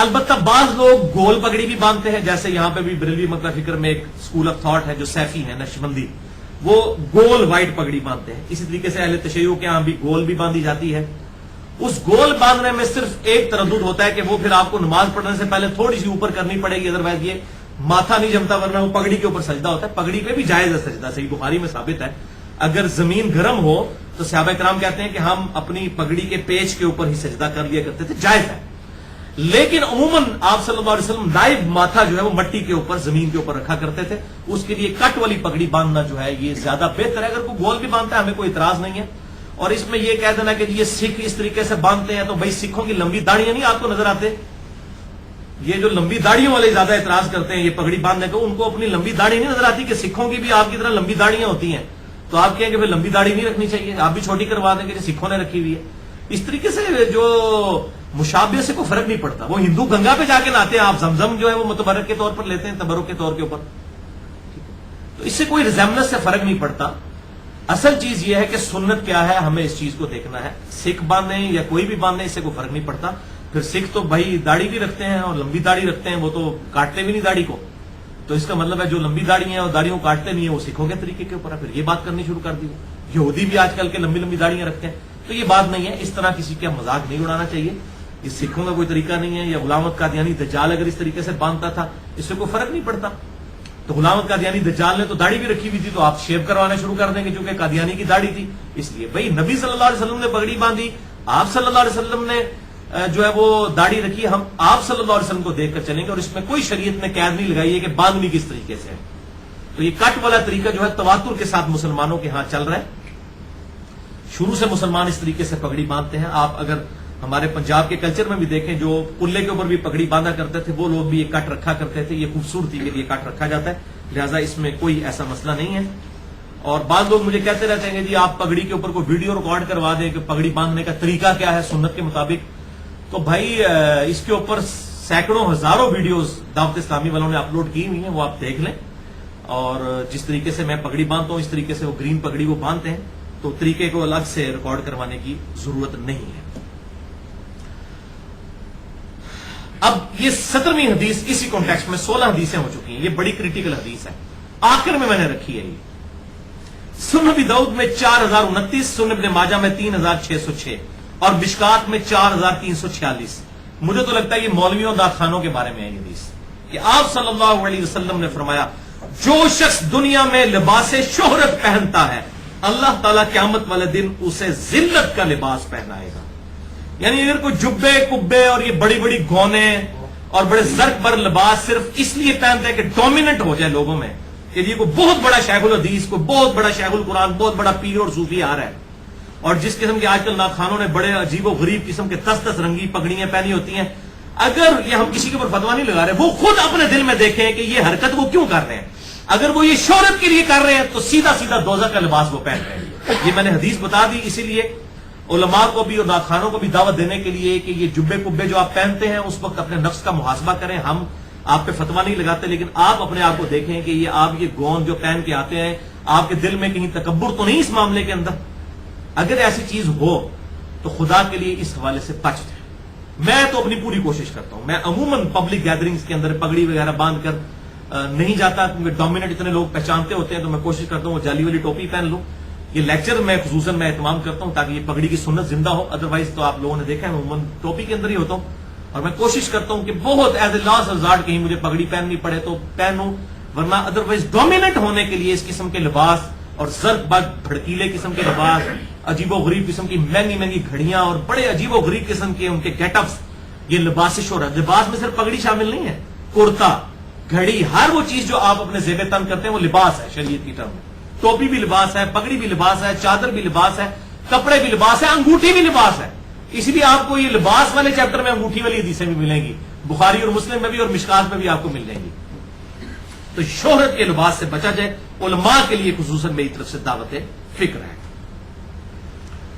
البتہ بعض لوگ گول پگڑی بھی باندھتے ہیں، جیسے یہاں پہ بھی بریلوی مکتبہ فکر میں ایک اسکول آف تھاٹ ہے جو سیفی ہے نقشبندی، وہ گول وائٹ پگڑی باندھتے ہیں. اسی طریقے سے اہل تشیع کے ہاں بھی گول بھی باندھی جاتی ہے. اس گول باندھنے میں صرف ایک تردد ہوتا ہے کہ وہ پھر آپ کو نماز پڑھنے سے پہلے تھوڑی سی اوپر کرنی پڑے گی، ادروائز یہ ماتھا نہیں جمتا، ورنہ وہ پگڑی کے اوپر سجدہ ہوتا ہے. پگڑی پہ بھی جائز ہے سجدہ، صحیح بخاری میں ثابت ہے. اگر زمین گرم ہو تو صحابہ کرام کہتے ہیں کہ ہم اپنی پگڑی کے پیچ کے اوپر ہی سجدہ کر لیا کرتے تھے، جائز ہے. لیکن عموماً آپ صلی اللہ علیہ وسلم نائب ماتھا جو ہے وہ مٹی کے اوپر زمین کے اوپر رکھا کرتے تھے. اس کے لیے کٹ والی پگڑی باندھنا جو ہے یہ زیادہ بہتر ہے. اگر کوئی گول بھی باندھتا ہے ہمیں کوئی اعتراض نہیں ہے. اور اس میں یہ کہہ دینا کہ یہ سکھ اس طریقے سے باندھتے ہیں تو بھائی سکھوں کی لمبی داڑیاں نہیں آپ کو نظر آتے؟ یہ جو لمبی داڑیوں والے زیادہ اعتراض کرتے ہیں یہ پگڑی باندھنے کو، ان کو اپنی لمبی داڑھی نہیں نظر آتی کہ سکھوں کی بھی آپ کی طرح لمبی داڑیاں ہوتی ہیں، تو آپ کہیں کہ پھر لمبی داڑھی نہیں رکھنی چاہیے، آپ بھی چھوٹی کروا دیں کہ سکھوں نے رکھی ہوئی ہے. اس طریقے سے جو مشابہ سے کوئی فرق نہیں پڑتا. وہ ہندو گنگا پہ جا کے نہاتے ہیں، آپ زمزم جو ہے وہ متبرک کے طور پر لیتے ہیں، تبرک کے طور کے اوپر، تو اس سے کوئی ریزیمبلنس سے فرق نہیں پڑتا. اصل چیز یہ ہے کہ سنت کیا ہے، ہمیں اس چیز کو دیکھنا ہے. سکھ باندھیں یا کوئی بھی باندھیں اس سے کوئی فرق نہیں پڑتا. پھر سکھ تو بھائی داڑھی بھی رکھتے ہیں اور لمبی داڑھی رکھتے ہیں، وہ تو کاٹتے بھی نہیں داڑھی کو، تو اس کا مطلب ہے جو لمبی داڑھی ہیں اور داڑھیوں کو کاٹتے نہیں ہیں وہ سکھوں کے طریقے کے اوپر ہے. پھر یہ بات کرنی شروع کر دی. یہودی بھی آج کل کے لمبی لمبی داڑیاں رکھتے ہیں، تو یہ بات نہیں ہے. اس طرح کسی کا مذاق نہیں اڑانا چاہیے. یہ سکھوں کا کوئی طریقہ نہیں ہے. یا غلام احمد قادیانی دجال اگر اس طریقے سے باندھتا تھا اس سے کوئی فرق نہیں پڑتا. تو غلام احمد قادیانی دجال نے تو داڑھی بھی رکھی ہوئی تھی، تو آپ شیو کروانا شروع کر دیں گے کیونکہ قادیانی کی داڑھی تھی. اس لیے بھائی نبی صلی اللہ علیہ وسلم نے پگڑی باندھی، آپ صلی اللہ علیہ وسلم نے جو ہے وہ داڑھی رکھی، ہم آپ صلی اللہ علیہ وسلم کو دیکھ کر چلیں گے. اور اس میں کوئی شریعت نے قید نہیں لگائی ہے کہ باندھنی کس طریقے سے ہے. تو یہ کٹ والا طریقہ جو ہے تواتر کے ساتھ مسلمانوں کے ہاں چل رہا ہے. شروع سے مسلمان اس طریقے سے پگڑی باندھتے ہیں. آپ اگر ہمارے پنجاب کے کلچر میں بھی دیکھیں، جو پلے کے اوپر بھی پگڑی باندھا کرتے تھے وہ لوگ بھی یہ کٹ رکھا کرتے تھے. یہ خوبصورتی کے لیے کٹ رکھا جاتا ہے، لہٰذا اس میں کوئی ایسا مسئلہ نہیں ہے. اور بعض لوگ مجھے کہتے رہتے ہیں کہ جی آپ پگڑی کے اوپر کوئی ویڈیو ریکارڈ کروا دیں کہ پگڑی باندھنے کا طریقہ کیا ہے سنت کے مطابق. تو بھائی اس کے اوپر سینکڑوں ہزاروں ویڈیوز دعوت اسلامی والوں نے اپلوڈ کی ہوئی ہیں، وہ آپ دیکھ لیں. اور جس طریقے سے میں پگڑی باندھتا ہوں اس طریقے سے وہ گرین پگڑی وہ باندھتے ہیں، تو طریقے کو الگ سے ریکارڈ کروانے کی ضرورت نہیں ہے. اب یہ 17ویں حدیث اسی کانٹیکسٹ میں 16 حدیثیں ہو چکی ہیں. یہ بڑی کریٹیکل حدیث ہے، آخر میں نے رکھی ہے. یہ سنن ابی داؤد میں 4029، سنن ابن ماجہ میں 3606 اور مشکات میں 4346. مجھے تو لگتا ہے یہ مولویوں داخ خانوں کے بارے میں ہے یہ حدیث، کہ آپ صلی اللہ علیہ وسلم نے فرمایا جو شخص دنیا میں لباس شہرت پہنتا ہے اللہ تعالیٰ قیامت والے دن اسے ذلت کا لباس پہنائے گا. یعنی اگر کوئی جبے کبے اور یہ بڑی بڑی گونے اور بڑے زرق بر لباس صرف اس لیے پہنتے ہیں کہ ڈومیننٹ ہو جائے لوگوں میں کہ یہ کوئی بہت بڑا شیخ الحدیث، کوئی بہت بڑا شیخ القرآن، بہت بڑا پیر اور صوفی آ رہا ہے، اور جس قسم کے آج کل ناخانوں نے بڑے عجیب و غریب قسم کے 10 رنگی پگڑیاں پہنی ہوتی ہیں، اگر یہ ہم کسی کے اوپر فتویٰ نہیں لگا رہے، وہ خود اپنے دل میں دیکھیں کہ یہ حرکت وہ کیوں کر رہے ہیں. اگر وہ یہ شہرت کے لیے کر رہے ہیں تو سیدھا سیدھا دوزخ کا لباس وہ پہن رہے ہیں. یہ میں نے حدیث بتا دی اسی لیے علماء کو بھی اور ناخانوں کو بھی دعوت دینے کے لیے کہ یہ جبے کبے جو آپ پہنتے ہیں اس وقت اپنے نفس کا محاسبہ کریں. ہم آپ پہ فتویٰ نہیں لگاتے، لیکن آپ اپنے آپ کو دیکھیں کہ آپ یہ گون جو پہن کے آتے ہیں آپ کے دل میں کہیں تکبر تو نہیں اس معاملے کے اندر؟ اگر ایسی چیز ہو تو خدا کے لیے اس حوالے سے بچ جائیں. میں تو اپنی پوری کوشش کرتا ہوں، میں عموماً پبلک گیدرنگز کے اندر پگڑی وغیرہ باندھ کر نہیں جاتا کیونکہ ڈومیننٹ اتنے لوگ پہچانتے ہوتے ہیں، تو میں کوشش کرتا ہوں وہ جالی والی ٹوپی پہن لوں. یہ لیکچر میں خصوصاً میں اہتمام کرتا ہوں تاکہ یہ پگڑی کی سنت زندہ ہو. ادروائز تو آپ لوگوں نے دیکھا ہے عموماً ٹوپی کے اندر ہی ہوتا ہوں، اور میں کوشش کرتا ہوں کہ بہت ایز اے لاسٹ ریزارٹ کہیں مجھے پگڑی پہننی پڑے تو پہنوں، ورنہ ادروائز ڈومیننٹ ہونے کے لیے اس قسم کے لباس اور زرق برق بھڑکیلے قسم کے لباس، عجیب و غریب قسم کی مہنگی مہنگی گھڑیاں اور بڑے عجیب و غریب قسم کے ان کے گیٹ اپس، یہ لباس شہرت. لباس میں صرف پگڑی شامل نہیں ہے، کرتا، گھڑی، ہر وہ چیز جو آپ اپنے زیب تن کرتے ہیں وہ لباس ہے شریعت کی ٹرم میں. ٹوپی بھی لباس ہے، پگڑی بھی لباس ہے، چادر بھی لباس ہے، کپڑے بھی لباس ہے، انگوٹھی بھی لباس ہے. اس لیے آپ کو یہ لباس والے چیپٹر میں انگوٹھی والی حدیثیں بھی ملیں گی، بخاری اور مسلم میں بھی اور مشکات میں بھی آپ کو مل جائیں گی. تو شہرت کے لباس سے بچا جائے، علماء کے لیے خصوصاً میری طرف سے دعوت فکر ہے.